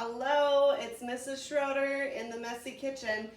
Hello, it's Mrs. Schroeder in the Messy Kitchen.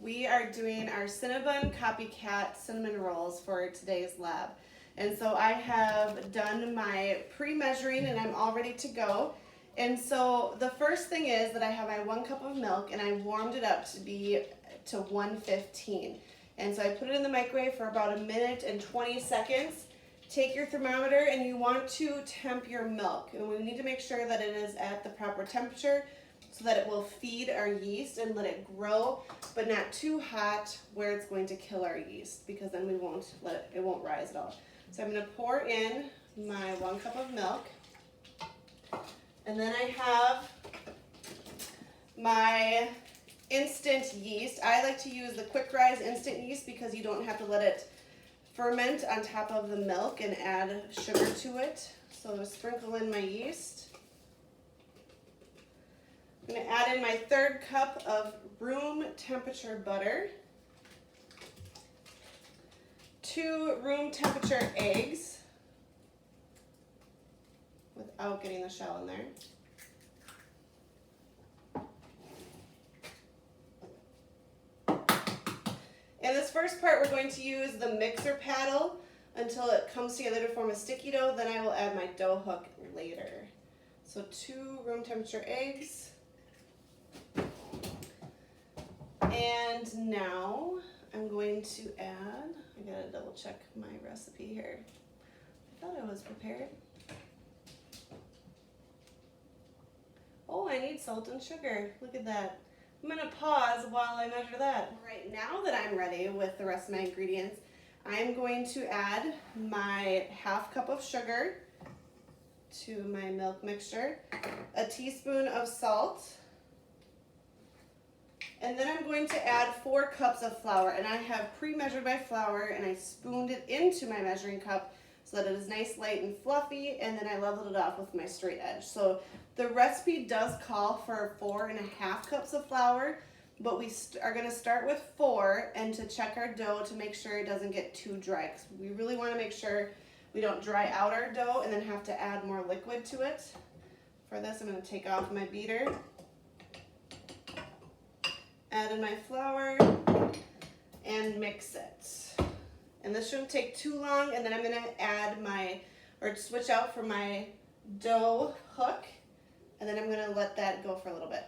We are doing our Cinnabon Copycat cinnamon rolls for today's lab. And so I have done my pre-measuring and I'm all ready to go. And so the first thing is that I have my 1 cup of milk and I warmed it up to 115. And so I put it in the microwave for about 1 minute and 20 seconds. Take your thermometer and you want to temp your milk. And we need to make sure that it is at the proper temperature so that it will feed our yeast and let it grow, but not too hot where it's going to kill our yeast, because then it won't rise at all. So I'm going to pour in my 1 cup of milk. And then I have my instant yeast. I like to use the Quick Rise instant yeast because you don't have to let it ferment on top of the milk and add sugar to it. So I'm going to sprinkle in my yeast. I'm going to add in my 3rd cup of room temperature butter, 2 room temperature eggs without getting the shell in there. In this first part, we're going to use the mixer paddle until it comes together to form a sticky dough. Then I will add my dough hook later. So 2 room temperature eggs. And now I'm going to add, I gotta double check my recipe here. I thought I was prepared. Oh, I need salt and sugar. Look at that. I'm going to pause while I measure that. All right, now that I'm ready with the rest of my ingredients, I'm going to add my 1/2 cup of sugar to my milk mixture, a teaspoon of salt, and then I'm going to add 4 cups of flour. And I have pre-measured my flour and I spooned it into my measuring cup so that it is nice, light, and fluffy, and then I leveled it off with my straight edge. So the recipe does call for 4.5 cups of flour, but we are gonna start with 4 and to check our dough to make sure it doesn't get too dry, because we really wanna make sure we don't dry out our dough and then have to add more liquid to it. For this, I'm gonna take off my beater, add in my flour, and mix it. And this shouldn't take too long, and then I'm gonna switch out for my dough hook, and then I'm gonna let that go for a little bit.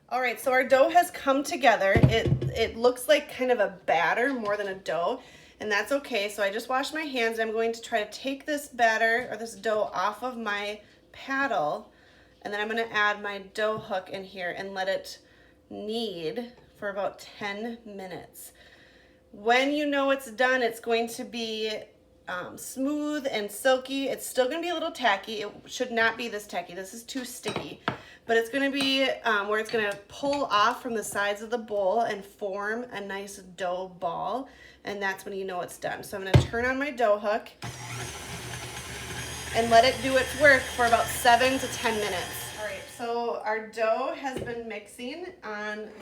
All right, so our dough has come together. It looks like kind of a batter more than a dough, and that's okay. So I just washed my hands, and I'm going to try to take this batter or this dough off of my paddle, and then I'm gonna add my dough hook in here and let it knead for about 10 minutes. When you know it's done, it's going to be smooth and silky. It's still going to be a little tacky. It should not be this tacky. This is too sticky. But it's going to be where it's going to pull off from the sides of the bowl and form a nice dough ball. And that's when you know it's done. So I'm going to turn on my dough hook and let it do its work for about 7 to 10 minutes. All right, so our dough has been mixing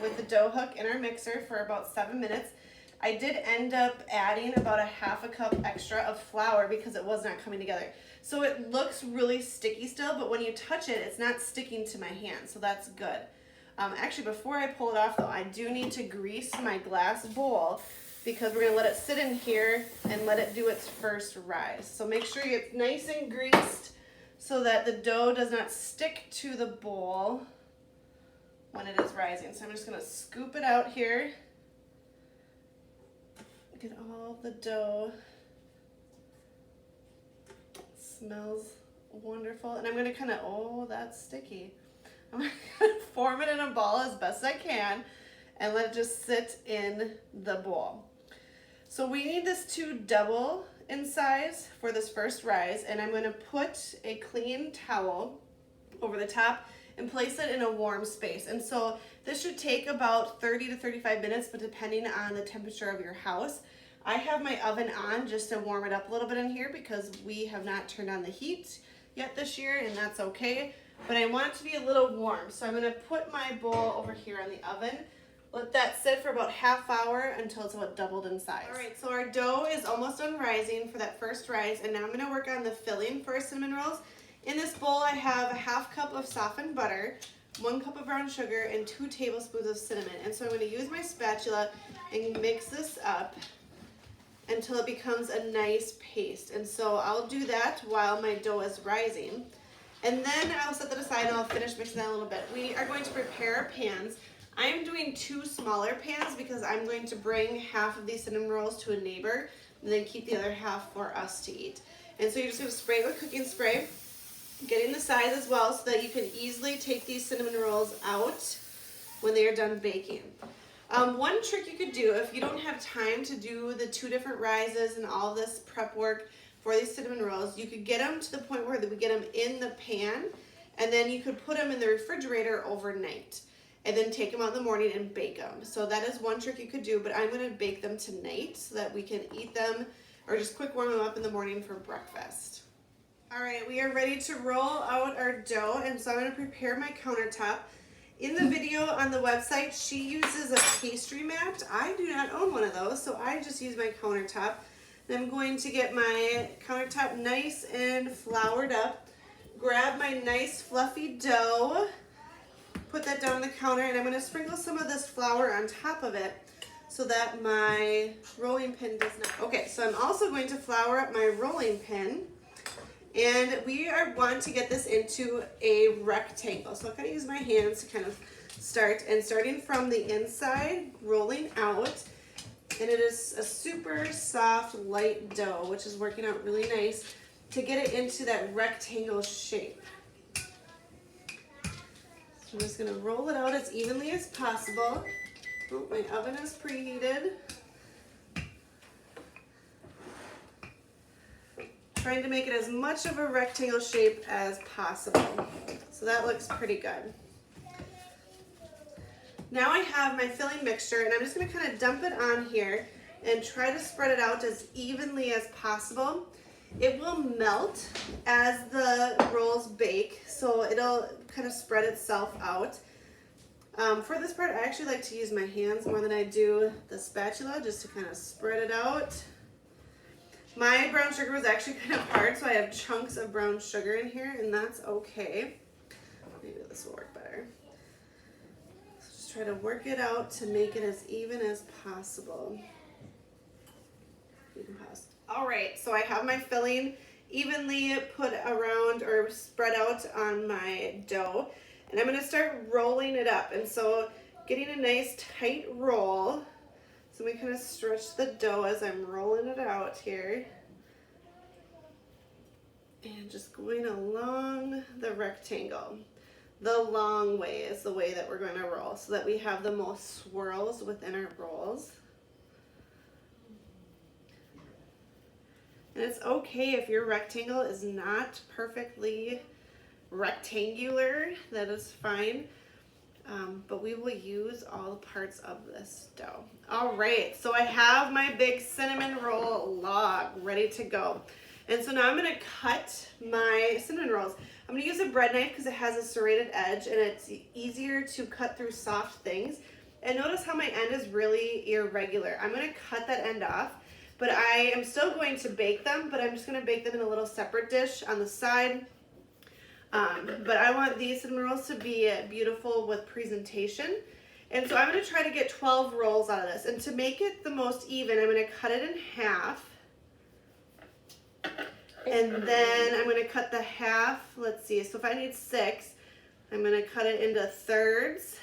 with the dough hook in our mixer for about 7 minutes. I did end up adding about 1/2 cup extra of flour because it was not coming together. So it looks really sticky still, but when you touch it, it's not sticking to my hand, so that's good. Actually, before I pull it off though, I do need to grease my glass bowl because we're gonna let it sit in here and let it do its first rise. So make sure it's nice and greased so that the dough does not stick to the bowl when it is rising. So I'm just gonna scoop it out here. Get all the dough. It smells wonderful. And I'm going to kind of, oh, that's sticky. I'm going to form it in a ball as best I can and let it just sit in the bowl. So we need this to double in size for this first rise, and I'm going to put a clean towel over the top and place it in a warm space. And so this should take about 30 to 35 minutes, but depending on the temperature of your house. I have my oven on just to warm it up a little bit in here because we have not turned on the heat yet this year, and that's okay. But I want it to be a little warm. So I'm gonna put my bowl over here on the oven, let that sit for about 1/2 hour until it's about doubled in size. All right, so our dough is almost done rising for that first rise, and now I'm gonna work on the filling for our cinnamon rolls. In this bowl, I have 1/2 cup of softened butter, 1 cup of brown sugar, and 2 tablespoons of cinnamon. And so I'm going to use my spatula and mix this up until it becomes a nice paste. And so I'll do that while my dough is rising. And then I'll set that aside and I'll finish mixing that a little bit. We are going to prepare our pans. I'm doing 2 smaller pans because I'm going to bring half of these cinnamon rolls to a neighbor and then keep the other half for us to eat. And so you're just going to spray it with cooking spray, getting the size as well so that you can easily take these cinnamon rolls out when they are done baking. One trick you could do if you don't have time to do the 2 different rises and all this prep work for these cinnamon rolls, you could get them to the point where we get them in the pan, and then you could put them in the refrigerator overnight and then take them out in the morning and bake them. So that is one trick you could do, but I'm going to bake them tonight so that we can eat them or just quick warm them up in the morning for breakfast. All right, we are ready to roll out our dough, and so I'm going to prepare my countertop. In the video on the website, she uses a pastry mat. I do not own one of those, so I just use my countertop. And I'm going to get my countertop nice and floured up, grab my nice fluffy dough, put that down on the counter, and I'm going to sprinkle some of this flour on top of it so that my rolling pin does not. Okay, so I'm also going to flour up my rolling pin. And we want to get this into a rectangle. So I'm going to use my hands to kind of start. And starting from the inside, rolling out. And it is a super soft, light dough, which is working out really nice to get it into that rectangle shape. So I'm just going to roll it out as evenly as possible. Oh, my oven is preheated. Trying to make it as much of a rectangle shape as possible. So that looks pretty good. Now I have my filling mixture, and I'm just going to kind of dump it on here and try to spread it out as evenly as possible. It will melt as the rolls bake, so it'll kind of spread itself out. For this part, I actually like to use my hands more than I do the spatula, just to kind of spread it out. My brown sugar was actually kind of hard, so I have chunks of brown sugar in here, and that's okay. Maybe this will work better. So just try to work it out to make it as even as possible. You can pause. All right, so I have my filling evenly put around or spread out on my dough, and I'm going to start rolling it up. And so getting a nice tight roll. So we kind of stretch the dough as I'm rolling it out here. And just going along the rectangle. The long way is the way that we're going to roll so that we have the most swirls within our rolls. And it's okay if your rectangle is not perfectly rectangular, that is fine. But we will use all parts of this dough. All right, so I have my big cinnamon roll log ready to go. And so now I'm gonna cut my cinnamon rolls. I'm gonna use a bread knife because it has a serrated edge and it's easier to cut through soft things. And notice how my end is really irregular. I'm gonna cut that end off, but I am still going to bake them, but I'm just gonna bake them in a little separate dish on the side. But I want these cinnamon rolls to be beautiful with presentation. And so I'm going to try to get 12 rolls out of this. And to make it the most even, I'm going to cut it in half. And then I'm going to cut the half, let's see, so if I need 6, I'm going to cut it into thirds.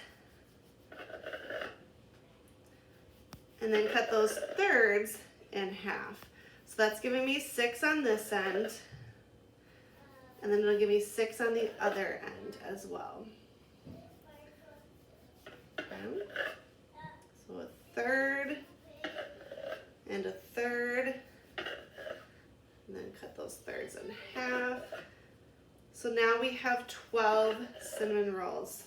And then cut those thirds in half. So that's giving me 6 on this end. And then it'll give me 6 on the other end as well. Okay. So a third and a third. And then cut those thirds in half. So now we have 12 cinnamon rolls.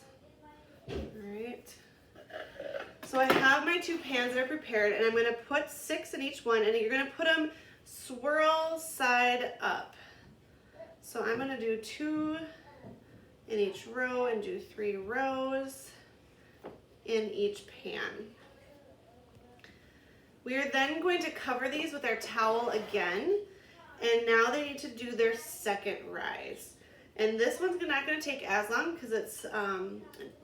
All right. So I have my 2 pans that are prepared, and I'm going to put 6 in each one, and you're going to put them swirl side up. So I'm going to do 2 in each row and do 3 rows in each pan. We are then going to cover these with our towel again, and now they need to do their second rise. And this one's not going to take as long because it's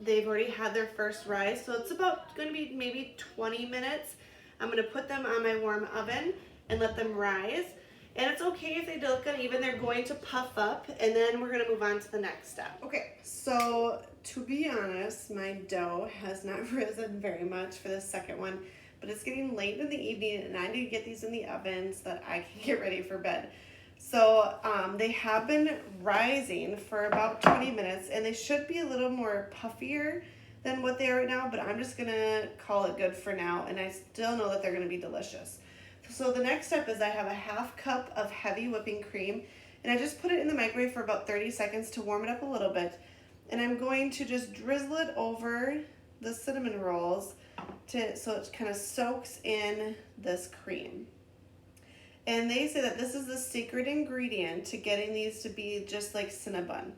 they've already had their first rise, so it's about going to be maybe 20 minutes. I'm going to put them on my warm oven and let them rise. And it's okay if they look uneven, they're going to puff up, and then we're going to move on to the next step. Okay, so to be honest, my dough has not risen very much for this second one, but it's getting late in the evening and I need to get these in the oven so that I can get ready for bed. So they have been rising for about 20 minutes and they should be a little more puffier than what they are right now, but I'm just gonna call it good for now, and I still know that they're gonna be delicious. So the next step is I have a 1/2 cup of heavy whipping cream, and I just put it in the microwave for about 30 seconds to warm it up a little bit. And I'm going to just drizzle it over the cinnamon rolls so it kind of soaks in this cream. And they say that this is the secret ingredient to getting these to be just like Cinnabon.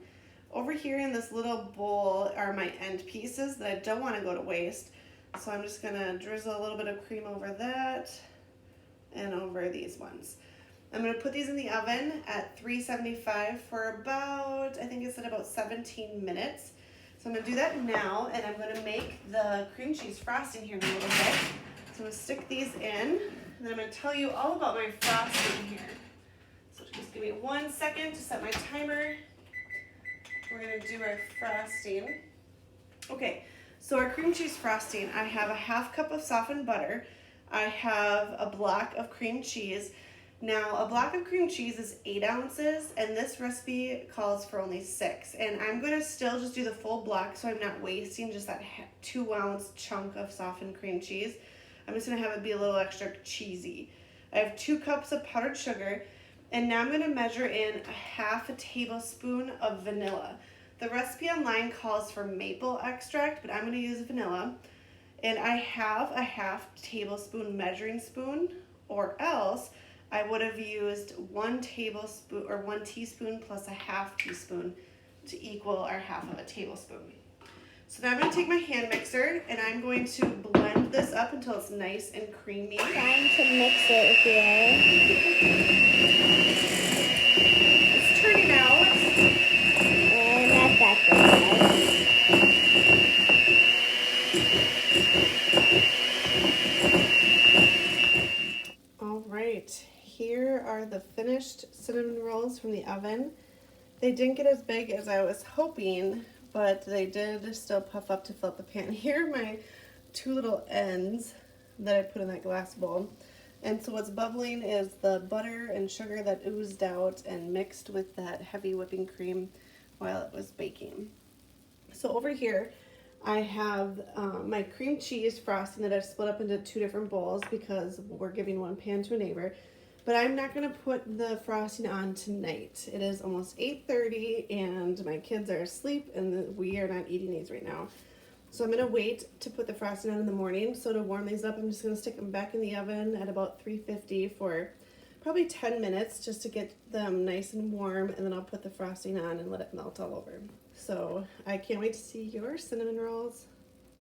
Over here in this little bowl are my end pieces that I don't want to go to waste. So I'm just going to drizzle a little bit of cream over that and over these ones. I'm going to put these in the oven at 375 for about, I think it said about 17 minutes. So I'm going to do that now, and I'm going to make the cream cheese frosting here in a little bit. So I'm going to stick these in, and then I'm going to tell you all about my frosting here. So just give me 1 second to set my timer. We're going to do our frosting. Okay, so our cream cheese frosting, I have a 1/2 cup of softened butter. I have a block of cream cheese. Now, a block of cream cheese is 8 ounces, and this recipe calls for only 6. And I'm going to still just do the full block so I'm not wasting just that 2-ounce chunk of softened cream cheese. I'm just going to have it be a little extra cheesy. I have 2 cups of powdered sugar, and now I'm going to measure in a 1/2 tablespoon of vanilla. The recipe online calls for maple extract, but I'm going to use vanilla. And I have a 1/2 tablespoon measuring spoon, or else I would have used 1 tablespoon or 1 teaspoon plus a 1/2 teaspoon to equal our 1/2 tablespoon. So now I'm going to take my hand mixer and I'm going to blend this up until it's nice and creamy. Trying to mix it here. It's turning out. And not that good. All right, here are the finished cinnamon rolls from the oven. They didn't get as big as I was hoping, but they did still puff up to fill up the pan. Here are my 2 little ends that I put in that glass bowl. And so what's bubbling is the butter and sugar that oozed out and mixed with that heavy whipping cream while it was baking. So over here, I have my cream cheese frosting that I've split up into 2 different bowls because we're giving one pan to a neighbor. But I'm not going to put the frosting on tonight. It is almost 8:30 and my kids are asleep and we are not eating these right now. So I'm going to wait to put the frosting on in the morning. So to warm these up, I'm just going to stick them back in the oven at about 350 for probably 10 minutes just to get them nice and warm, and then I'll put the frosting on and let it melt all over. So I can't wait to see your cinnamon rolls.